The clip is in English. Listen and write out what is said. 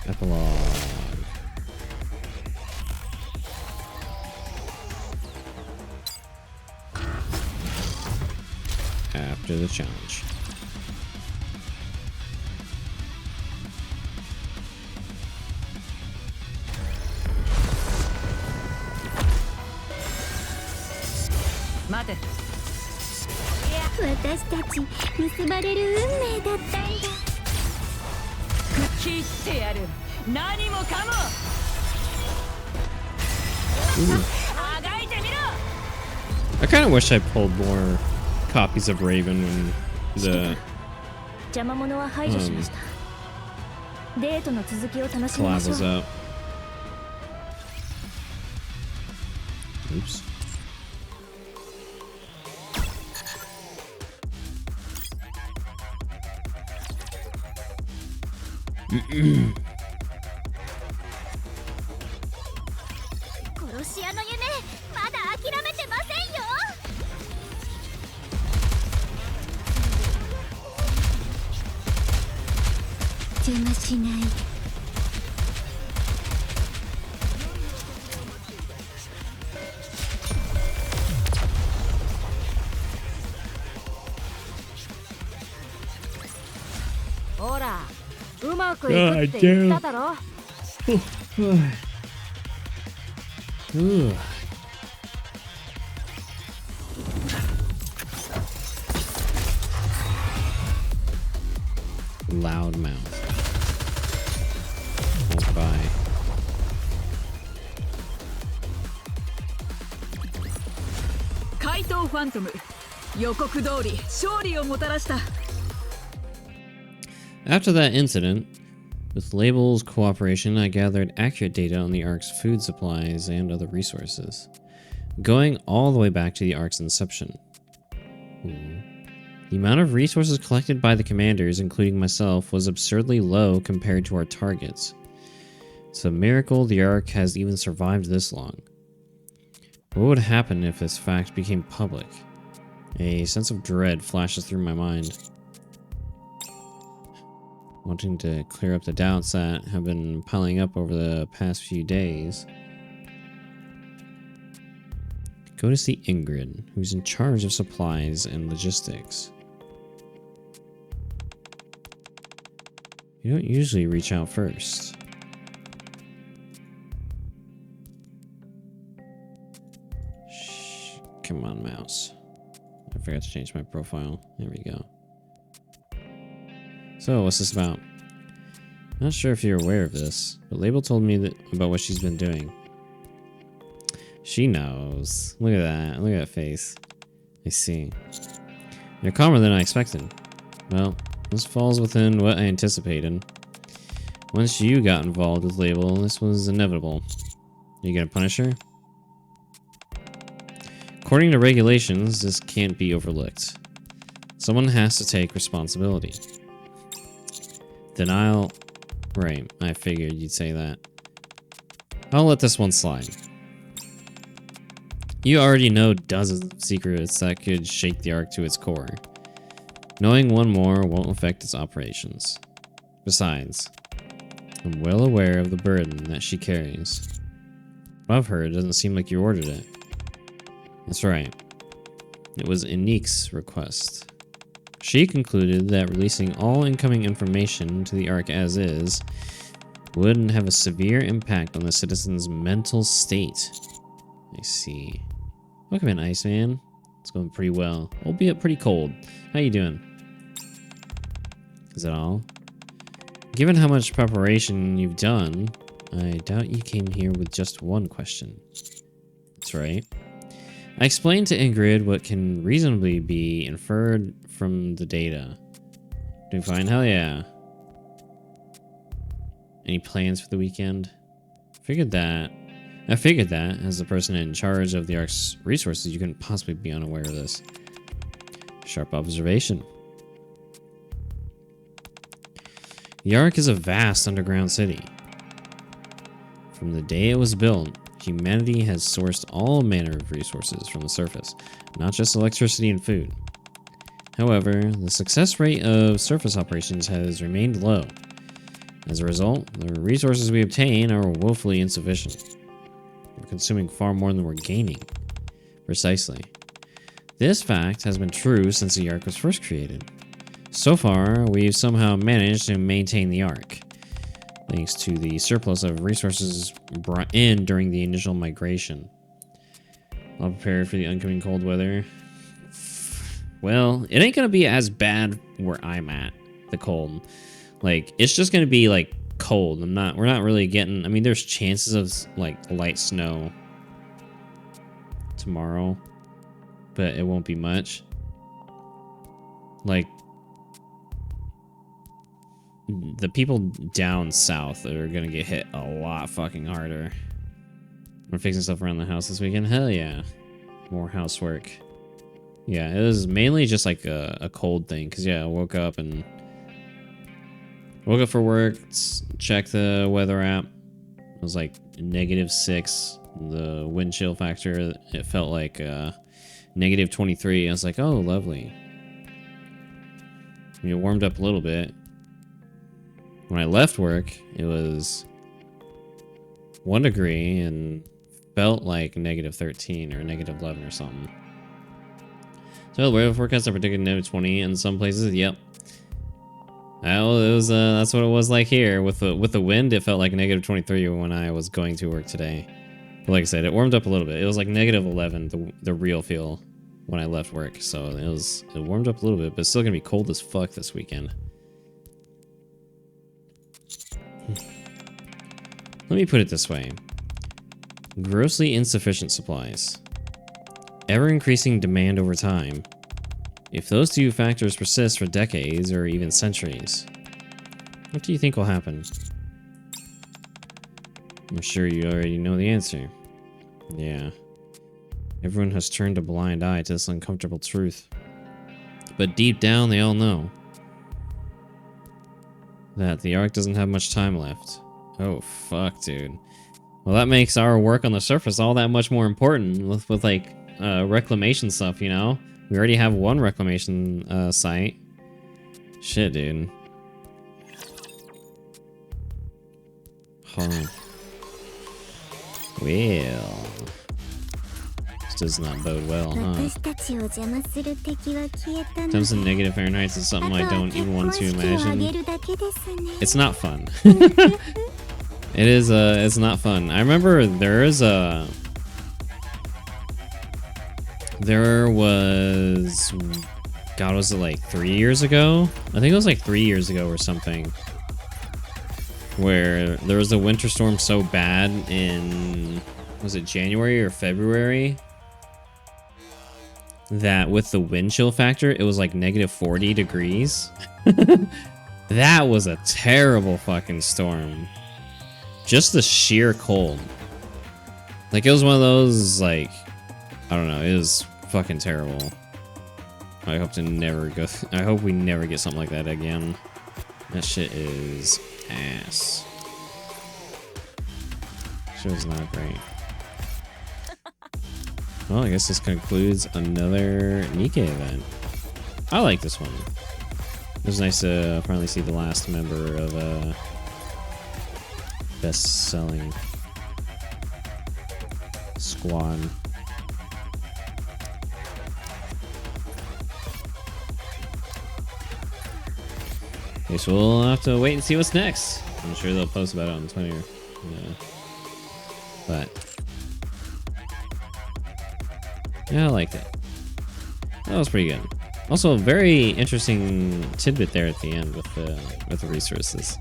Epilogue. After the challenge. Mate. 私たち結ばれる運命だったんだ。切ってやる。何もかも。あがいてみろ。 I kind of wish I pulled more copies of Raven when the 邪魔者は排除しました。デートの続きを楽しみ collab ましょ was う。 up. Oops. Mm-mm. 殺し屋の夢、まだ諦めてませんよ。邪魔しない。ほら、うまくいくって言っただろ。Loud mouth. Won't buy. 怪盗ファントム。予告通り勝利をもたらした。 After that incident, with Label's cooperation, I gathered accurate data on the Ark's food supplies and other resources, going all the way back to the Ark's inception. Ooh. The amount of resources collected by the commanders, including myself, was absurdly low compared to our targets. It's a miracle the Ark has even survived this long. What would happen if this fact became public? A sense of dread flashes through my mind. Wanting to clear up the doubts that have been piling up over the past few days. Go to see Ingrid, who's in charge of supplies and logistics. You don't usually reach out first. Shh. Come on, mouse. I forgot to change my profile. There we go. So, what's this about? Not sure if you're aware of this, but Label told me about what she's been doing. She knows. Look at that. Look at that face. I see. You're calmer than I expected. Well, this falls within what I anticipated. Once you got involved with Label, this was inevitable. Are you gonna punish her? According to regulations, this can't be overlooked. Someone has to take responsibility. Then I'll... Right, I figured you'd say that. I'll let this one slide. You already know dozens of secrets that could shake the Ark to its core. Knowing one more won't affect its operations. Besides, I'm well aware of the burden that she carries. What I've heard doesn't seem like you ordered it. That's right. It was Nikke's request. She concluded that releasing all incoming information to the Ark as is would have a severe impact on the citizens' mental state. I see. Welcome in, Iceman. It's going pretty well, albeit pretty cold. How you doing? Is that all? Given how much preparation you've done, I doubt you came here with just one question. That's right. I explained to Ingrid what can reasonably be inferred from the data. Doing fine? Hell yeah. Any plans for the weekend? I figured that, as the person in charge of the Ark's resources, you couldn't possibly be unaware of this. Sharp observation. The Ark is a vast underground city. From the day it was built, humanity has sourced all manner of resources from the surface, not just electricity and food. However, the success rate of surface operations has remained low. As a result, the resources we obtain are woefully insufficient. We're consuming far more than we're gaining. Precisely. This fact has been true since the Ark was first created. So far, we've somehow managed to maintain the Ark, thanks to the surplus of resources brought in during the initial migration. All prepared for the oncoming cold weather. Well, it ain't gonna be as bad where I'm at, the cold. Like, it's just gonna be like cold. We're not really getting, I mean, there's chances of like light snow tomorrow, but it won't be much. Like, the people down south are gonna get hit a lot fucking harder. We're fixing stuff around the house this weekend. Hell yeah. More housework. Yeah, it was mainly just like a cold thing. Because, yeah, I woke up for work, checked the weather app. It was like -6. The wind chill factor, it felt like -23. I was like, oh, lovely. It warmed up a little bit. When I left work, it was 1 degree and felt like -13 or -11 or something. So the weather forecasts are predicting -20 in some places. Yep. Well, it was that's what it was like here with the wind. It felt like -23 when I was going to work today. But like I said, it warmed up a little bit. It was like -11, the real feel, when I left work. So it warmed up a little bit, but it's still gonna be cold as fuck this weekend. Let me put it this way. Grossly insufficient supplies. Ever-increasing demand over time. If those two factors persist for decades or even centuries, what do you think will happen? I'm sure you already know the answer. Yeah. Everyone has turned a blind eye to this uncomfortable truth. But deep down, they all know that the Ark doesn't have much time left. Oh, fuck, dude. Well, that makes our work on the surface all that much more important with like, reclamation stuff, you know? We already have one reclamation, site. Shit, dude. Huh. Well... This does not bode well, huh? Temps in negative Fahrenheit is something I don't even want to imagine. It's not fun. It is, it's not fun. I remember there was, God, was it like 3 years ago? I think it was like 3 years ago or something, where there was a winter storm so bad in, was it January or February, that with the wind chill factor, it was like -40 degrees. That was a terrible fucking storm. Just the sheer cold. Like, it was one of those, like, I don't know, it was fucking terrible. I hope to never go, I hope we never get something like that again. That shit is ass. Shit was not great. Well, I guess this concludes another Nikke event. I like this one. It was nice to finally see the last member of best-selling squad. Okay, so we'll have to wait and see what's next. I'm sure they'll post about it on Twitter. Yeah. But yeah, I liked it. That was pretty good. Also, a very interesting tidbit there at the end with the resources.